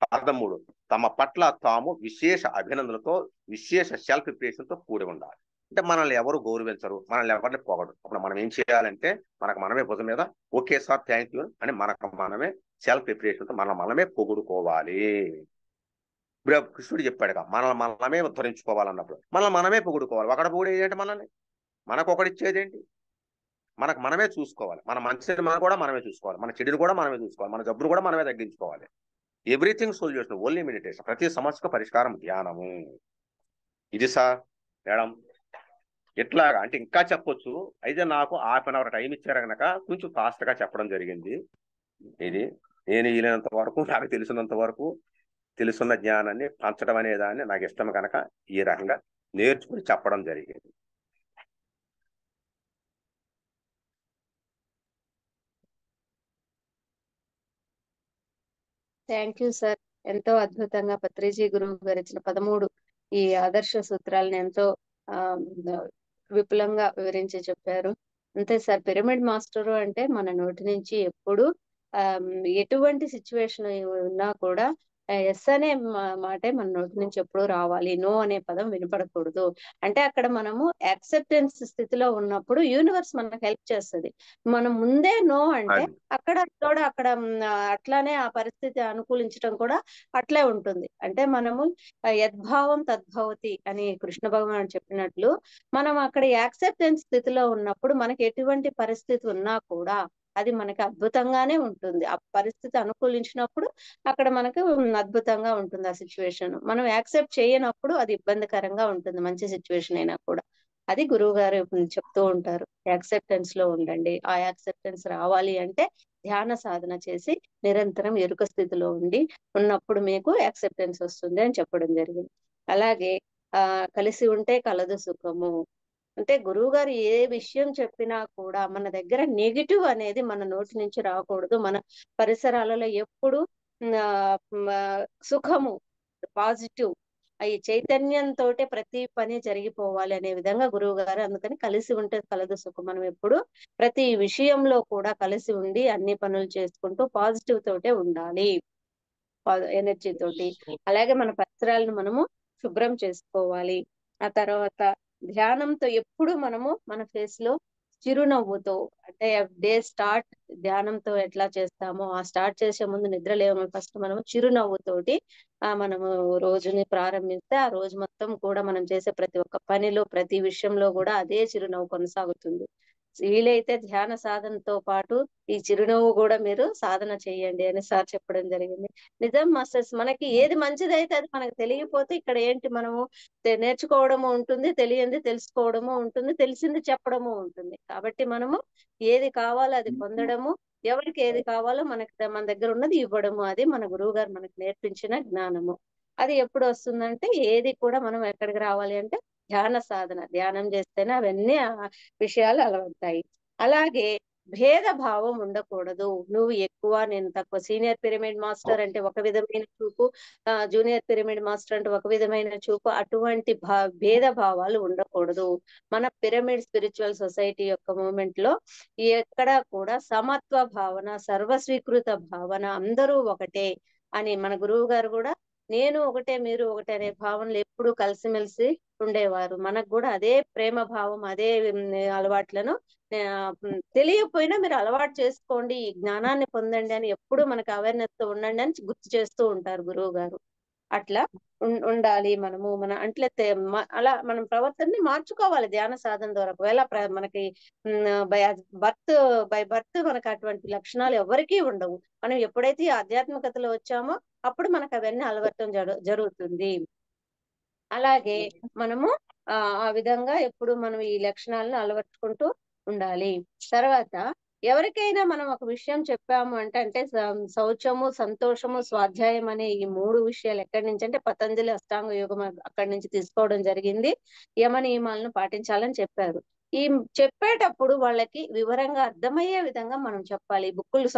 13 తమ పట్ల తాము విశేష అభినందనలతో, విశేష సెల్ఫ్ ప్రిపరేషన్ తో కూడి ఉండాలి. అంటే మనల్ని ఎవరు గౌరవించరు, మనల్ని ఎవరిని పొగడు. అప్పుడు మనం ఏం చేయాలంటే, మనకు మనమే భుజం మీద ఓకే సార్ థ్యాంక్ యూ అని మనకు మనమే సెల్ఫ్ ప్రిపరేషన్ తో మనమే పొగుడుకోవాలి. కృష్ణుడు చెప్పాడుగా మనల్ని మనమే ఉద్ధరించుకోవాలన్నప్పుడు మనల్ని మనమే పొగుడుకోవాలి. ఒకటి పొగిడేది ఏంటి? మనల్ని మనకు ఒకటి ఇచ్చేది ఏంటి? మనకు మనమే చూసుకోవాలి. మన మంచిని మనం కూడా మనమే చూసుకోవాలి, మన చెడుని కూడా మనమే చూసుకోవాలి, మన జబ్బును కూడా మనమే తగ్గించుకోవాలి. Everything solution only meditation. ప్రతి సమస్యకు పరిష్కారం ధ్యానము. ఇది సార్ మేడం. ఎట్లాగా అంటే ఇంకా చెప్పొచ్చు, అయితే నాకు ½ గంట టైం ఇచ్చారు కనుక కొంచెం ఫాస్ట్ గా చెప్పడం జరిగింది. ఇది నేను వీలైనంత వరకు, నాకు తెలిసినంత వరకు, తెలుసున్న జ్ఞానాన్ని పంచడం అనే దాన్ని నాకు ఇష్టం కనుక ఈ రకంగా నేర్చుకుని చెప్పడం జరిగింది. Thank you sir. ఎంతో అద్భుతంగా పత్రిజీ గురువు గారు ఇచ్చిన 13 ఈ ఆదర్శ సూత్రాలను ఎంతో ఆ విపులంగా వివరించి చెప్పారు. అంతే సార్, పిరమిడ్ మాస్టరు అంటే మన నోటి నుంచి ఎప్పుడు ఆ ఎటువంటి సిచ్యువేషన్ ఉన్నా కూడా ఎస్ అనే మాటే మన నోటి నుంచి ఎప్పుడు రావాలి, నో అనే పదం వినపడకూడదు. అంటే అక్కడ మనము యాక్సెప్టెన్స్ స్థితిలో ఉన్నప్పుడు యూనివర్స్ మనకు హెల్ప్ చేస్తుంది. మనం ముందే నో అంటే అక్కడ అట్లానే ఆ పరిస్థితి అనుకూలించడం కూడా అట్లే ఉంటుంది. అంటే మనము యద్భావం తద్భవతి అని కృష్ణ భగవానుడు చెప్పినట్లు, మనం అక్కడ యాక్సెప్టెన్స్ స్థితిలో ఉన్నప్పుడు మనకి ఎటువంటి పరిస్థితి ఉన్నా కూడా అది మనకి అద్భుతంగానే ఉంటుంది. ఆ పరిస్థితి అనుకూలించినప్పుడు అక్కడ మనకు అద్భుతంగా ఉంటుంది ఆ సిచ్యువేషన్. మనం యాక్సెప్ట్ చేయనప్పుడు అది ఇబ్బందికరంగా ఉంటుంది, మంచి సిచ్యువేషన్ అయినా కూడా. అది గురువు గారు చెప్తూ ఉంటారు, యాక్సెప్టెన్స్ లో ఉండండి. ఆ యాక్సెప్టెన్స్ రావాలి అంటే ధ్యాన సాధన చేసి నిరంతరం ఎరుక స్థితిలో ఉన్నప్పుడు మీకు యాక్సెప్టెన్స్ వస్తుంది అని చెప్పడం జరిగింది. అలాగే కలిసి ఉంటే కలదు సుఖము. అంటే గురువు గారు ఏ విషయం చెప్పినా కూడా మన దగ్గర నెగిటివ్ అనేది మన నోటి నుంచి రాకూడదు. మన పరిసరాలలో ఎప్పుడు సుఖము, పాజిటివ్, ఈ చైతన్యంతో ప్రతి పని జరిగిపోవాలి అనే విధంగా గురువు గారు. అందుకని కలిసి ఉంటే కలదు సుఖం. మనం ఎప్పుడు ప్రతి విషయంలో కూడా కలిసి ఉండి అన్ని పనులు చేసుకుంటూ పాజిటివ్ తోటే ఉండాలి, ఎనర్జీ తోటి. అలాగే మన పరిసరాలను మనము శుభ్రం చేసుకోవాలి. ఆ తర్వాత ధ్యానంతో ఎప్పుడు మనము మన ఫేస్ లో చిరునవ్వుతో, అంటే డే స్టార్ట్ ధ్యానంతో ఎట్లా చేస్తామో ఆ స్టార్ట్ చేసే ముందు నిద్ర లేవగానే ఫస్ట్ మనము చిరునవ్వుతోటి మనము రోజుని ప్రారంభిస్తే ఆ రోజు మొత్తం కూడా మనం చేసే ప్రతి ఒక్క పనిలో ప్రతి విషయంలో కూడా అదే చిరునవ్వు కొనసాగుతుంది. వీలైతే ధ్యాన సాధనతో పాటు ఈ చిరునవ్వు కూడా మీరు సాధన చేయండి అని సార్ చెప్పడం జరిగింది. నిజం మాస్టర్స్, మనకి ఏది మంచిదైతే అది మనకు తెలియకపోతే ఇక్కడ ఏంటి, మనము నేర్చుకోవడము ఉంటుంది, తెలియంది తెలుసుకోవడము ఉంటుంది, తెలిసింది చెప్పడము ఉంటుంది. కాబట్టి మనము ఏది కావాలో అది పొందడము, ఎవరికి ఏది కావాలో మన దగ్గర ఉన్నది ఇవ్వడము, అది మన గురువు గారు మనకు నేర్పించిన జ్ఞానము. అది ఎప్పుడు వస్తుందంటే ఏది కూడా మనం ఎక్కడికి రావాలి అంటే ధ్యాన సాధన, ధ్యానం చేస్తేనే అవన్నీ విషయాలు అలవడతాయి. అలాగే భేదభావం ఉండకూడదు. నువ్వు ఎక్కువ నేను తక్కువ, సీనియర్ పిరమిడ్ మాస్టర్ అంటే ఒక విధమైన చూపు, జూనియర్ పిరమిడ్ మాస్టర్ అంటే ఒక విధమైన చూపు, అటువంటి భేదభావాలు ఉండకూడదు. మన పిరమిడ్ స్పిరిచువల్ సొసైటీ యొక్క మూమెంట్ లో ఎక్కడ కూడా సమత్వ భావన, సర్వస్వీకృత భావన, అందరూ ఒకటే అని మన గురువు గారు కూడా నేను ఒకటే మీరు ఒకటే అనే భావనలు ఎప్పుడు కలిసిమెలిసి ఉండేవారు. మనకు కూడా అదే ప్రేమ భావం, అదే అలవాట్లను తెలియకపోయినా మీరు అలవాటు చేసుకోండి, ఈ జ్ఞానాన్ని పొందండి అని ఎప్పుడు మనకు అవేర్నెస్ తో ఉండండి అని గుర్తు చేస్తూ ఉంటారు గురువు గారు. అట్లా ఉండాలి మనము. అంటే అలా మనం ప్రవర్తనని మార్చుకోవాలి ధ్యాన సాధన ద్వారా. ఒకవేళ మనకి బై బర్త్ మనకు అటువంటి లక్షణాలు ఎవరికీ ఉండవు. మనం ఎప్పుడైతే ఈ ఆధ్యాత్మికతలో వచ్చామో అప్పుడు మనకు అవన్నీ అలవర్తం జరుగుతుంది. అలాగే మనము ఆ విధంగా ఎప్పుడు మనం ఈ లక్షణాలను అలవర్చుకుంటూ ఉండాలి. తర్వాత ఎవరికైనా మనం ఒక విషయం చెప్పాము అంటే శౌచము, సంతోషము, స్వాధ్యాయం అనే ఈ 3 విషయాలు ఎక్కడి నుంచి అంటే పతంజలి అష్టాంగ యోగం అక్కడి నుంచి తీసుకోవడం జరిగింది. యమ నియమాలను పాటించాలని చెప్పారు. ఈ చెప్పేటప్పుడు వాళ్ళకి వివరంగా అర్థమయ్యే విధంగా మనం చెప్పాలి. బుక్కులు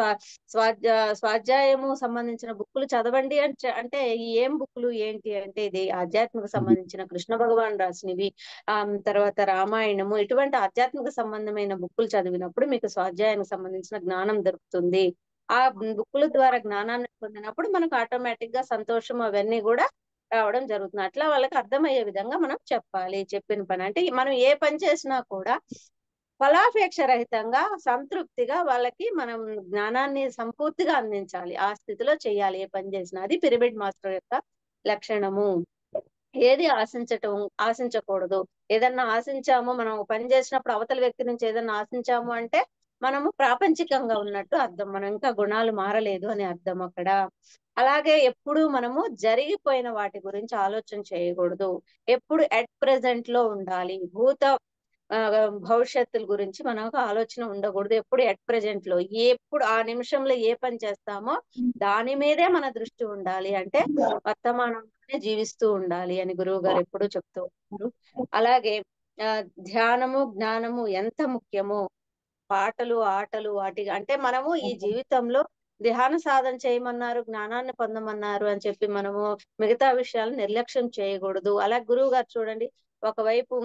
స్వాధ్యాయము సంబంధించిన బుక్కులు చదవండి అంటే ఏం బుక్కులు ఏంటి అంటే ఇది ఆధ్యాత్మిక సంబంధించిన కృష్ణ భగవాన్ రాసినవి, తర్వాత రామాయణము, ఇటువంటి ఆధ్యాత్మిక సంబంధమైన బుక్కులు చదివినప్పుడు మీకు స్వాధ్యాయానికి సంబంధించిన జ్ఞానం దొరుకుతుంది. ఆ బుక్కుల ద్వారా జ్ఞానాన్ని పొందినప్పుడు మనకు ఆటోమేటిక్ గా సంతోషం అవన్నీ కూడా రావడం జరుగుతుంది. అట్లా వాళ్ళకి అర్థమయ్యే విధంగా మనం చెప్పాలి. చెప్పిన పని అంటే మనం ఏ పని చేసినా కూడా ఫలాపేక్ష రహితంగా సంతృప్తిగా వాళ్ళకి మనం జ్ఞానాన్ని సంపూర్తిగా అందించాలి. ఆ స్థితిలో చేయాలి ఏ పని చేసినా. అది పిరమిడ్ మాస్టర్ యొక్క లక్షణము. ఏది ఆశించకూడదు. ఏదన్నా ఆశించాము, మనం పని చేసినప్పుడు అవతల వ్యక్తి నుంచి ఏదన్నా ఆశించాము అంటే మనము ప్రాపంచికంగా ఉన్నట్టు అర్థం. మనం ఇంకా గుణాలు మారలేదు అని అర్థం అక్కడ. అలాగే ఎప్పుడు మనము జరిగిపోయిన వాటి గురించి ఆలోచన చేయకూడదు. ఎప్పుడు ఎట్ ప్రెసెంట్ లో ఉండాలి. భవిష్యత్తుల గురించి మనకు ఆలోచన ఉండకూడదు. ఎప్పుడు ఎట్ ప్రెసెంట్ లో, ఎప్పుడు ఆ నిమిషంలో ఏ పని చేస్తామో దాని మీదే మన దృష్టి ఉండాలి. అంటే వర్తమానంలోనే జీవిస్తూ ఉండాలి అని గురువు గారు ఎప్పుడూ చెప్తూ ఉంటారు. అలాగే ధ్యానము జ్ఞానము ఎంత ముఖ్యమో, పాటలు ఆటలు వాటి అంటే మనము ఈ జీవితంలో ధ్యాన సాధన చేయమన్నారు, జ్ఞానాన్ని పొందమన్నారు అని చెప్పి మనము మిగతా విషయాలు నిర్లక్ష్యం చేయకూడదు. అలా గురువు గారు చూడండి, ఒకవైపు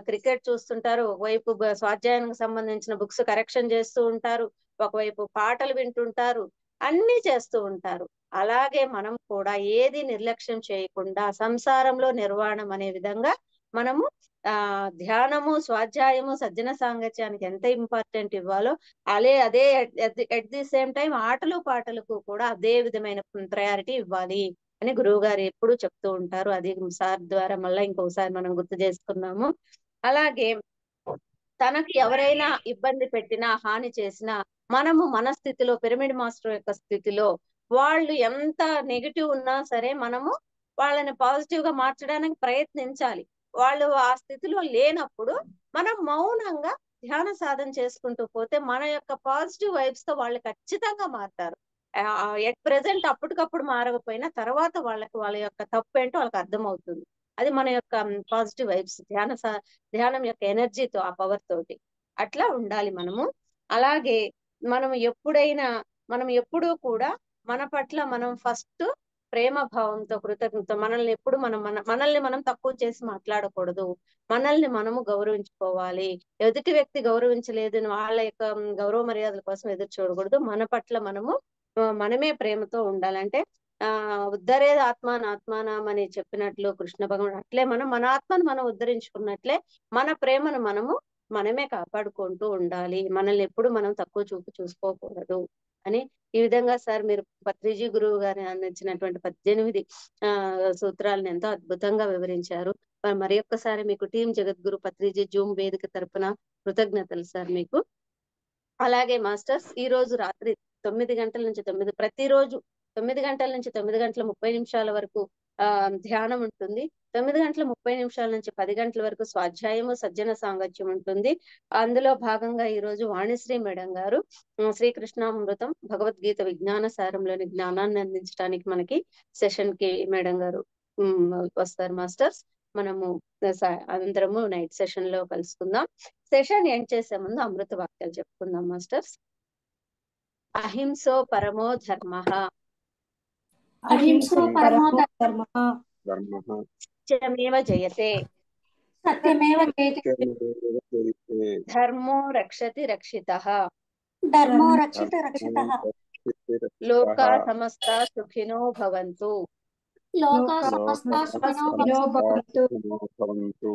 క్రికెట్ చూస్తుంటారు, ఒకవైపు స్వాధ్యాయానికి సంబంధించిన బుక్స్ కరెక్షన్ చేస్తూ ఉంటారు, ఒకవైపు పాటలు వింటుంటారు, అన్ని చేస్తూ ఉంటారు. అలాగే మనం కూడా ఏది నిర్లక్ష్యం చేయకుండా సంసారంలో నిర్వాణం అనే విధంగా మనము ధ్యానము, స్వాధ్యాయము, సజ్జన సాంగత్యానికి ఎంత ఇంపార్టెంట్ ఇవ్వాలో అదే ఎట్ ది సేమ్ టైం ఆటలు పాటలకు కూడా అదే విధమైన ప్రయారిటీ ఇవ్వాలి అని గురువు గారు ఎప్పుడు చెప్తూ ఉంటారు. అది సార్ ద్వారా మళ్ళీ ఇంకొకసారి మనం గుర్తు చేసుకున్నాము. అలాగే తనకి ఎవరైనా ఇబ్బంది పెట్టినా, హాని చేసినా మనము మన స్థితిలో, పిరమిడ్ మాస్టర్ యొక్క స్థితిలో వాళ్ళు ఎంత నెగిటివ్ ఉన్నా సరే మనము వాళ్ళని పాజిటివ్ గా మార్చడానికి ప్రయత్నించాలి. వాళ్ళు ఆ స్థితిలో లేనప్పుడు మనం మౌనంగా ధ్యాన సాధన చేసుకుంటూ పోతే మన యొక్క పాజిటివ్ వైబ్స్ తో వాళ్ళు ఖచ్చితంగా మారుతారు. ఎట్ ప్రెసెంట్ అప్పటికప్పుడు మారకపోయినా తర్వాత వాళ్ళ యొక్క తప్పు ఏంటో వాళ్ళకి అర్థమవుతుంది. అది మన యొక్క పాజిటివ్ వైబ్స్, ధ్యానం యొక్క ఎనర్జీతో, ఆ పవర్ తోటి అట్లా ఉండాలి మనము. అలాగే మనం ఎప్పుడూ కూడా మన పట్ల మనం ఫస్ట్ ప్రేమ భావంతో, కృతజ్ఞత, మనల్ని మనం తక్కువ చేసి మాట్లాడకూడదు. మనల్ని మనము గౌరవించుకోవాలి. ఎదుటి వ్యక్తి గౌరవించలేదు వాళ్ళ యొక్క గౌరవ మర్యాదల కోసం ఎదురు చూడకూడదు. మన పట్ల మనమే ప్రేమతో ఉండాలంటే ఉద్ధరేది ఆత్మానం అని చెప్పినట్లు కృష్ణ భగవానుడు, అట్లే మన ఆత్మను మనం ఉద్ధరించుకున్నట్లే మన ప్రేమను మనమే కాపాడుకుంటూ ఉండాలి. మనల్ని ఎప్పుడు మనం తక్కువ చూసుకోకూడదు అని ఈ విధంగా సార్ మీరు పత్రిజీ గురువు గారి అందించినటువంటి 18 సూత్రాలను ఎంతో అద్భుతంగా వివరించారు. మరి ఒక్కసారి మీకు టీం జగద్గురు పత్రిజీ జూమ్ వేదిక తరపున కృతజ్ఞతలు సార్ మీకు. అలాగే మాస్టర్స్, ఈ రోజు రాత్రి 9 గంటల నుంచి ప్రతిరోజు 9 గంటల నుంచి 9:30 వరకు ధ్యానం ఉంటుంది. 9:30 నుంచి 10 గంటల వరకు స్వాధ్యాయము, సజ్జన సాంగత్యం ఉంటుంది. అందులో భాగంగా ఈ రోజు వాణిశ్రీ మేడం గారు శ్రీకృష్ణామృతం భగవద్గీత విజ్ఞాన సారంలోని జ్ఞానాన్ని అందించడానికి మనకి సెషన్ కి మేడం గారు వస్తారు మాస్టర్స్. మనము అందరము నైట్ సెషన్ లో కలుసుకుందాం. సెషన్ ఎండ్ చేసే ముందు అమృత వాక్యాలు చెప్పుకుందాం మాస్టర్స్. అహింసో పరమో ధర్మః, అహింసో పరమో ధర్మః, సత్యమేవ జయతే, సత్యమేవ జయతే, ధర్మో రక్షతి రక్షితః, ధర్మో రక్షిత రక్షితః, లోకా సమస్తా సుఖినో భవంతు, లోకా సమస్తా సుఖినో భవంతు.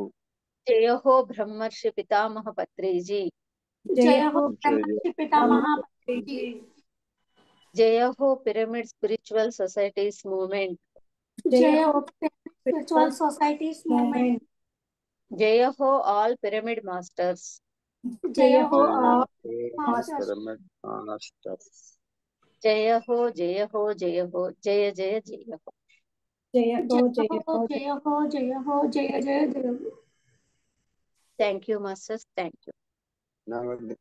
జయ హో బ్రహ్మర్షి పితామహ పత్రిజీ, జయ హో బ్రహ్మర్షి పితామహ పత్రిజీ, జయ హో పిరమిడ్ స్పిరిచువల్ సొసైటీస్ మూవ్మెంట్, జయ హో స్పిరిచువల్ సొసైటీస్ మూవ్మెంట్, జయ హో ఆల్ పిరమిడ్ మాస్టర్స్, జయ హో ఆల్ మాస్టర్స్, జయ హో జయ హో జయ హో జయ జయ జయ హో, జయ హో జయ హో జయ హో జయ హో జయ జయ జయ హో. Thank you masters, thank you. నమస్తే.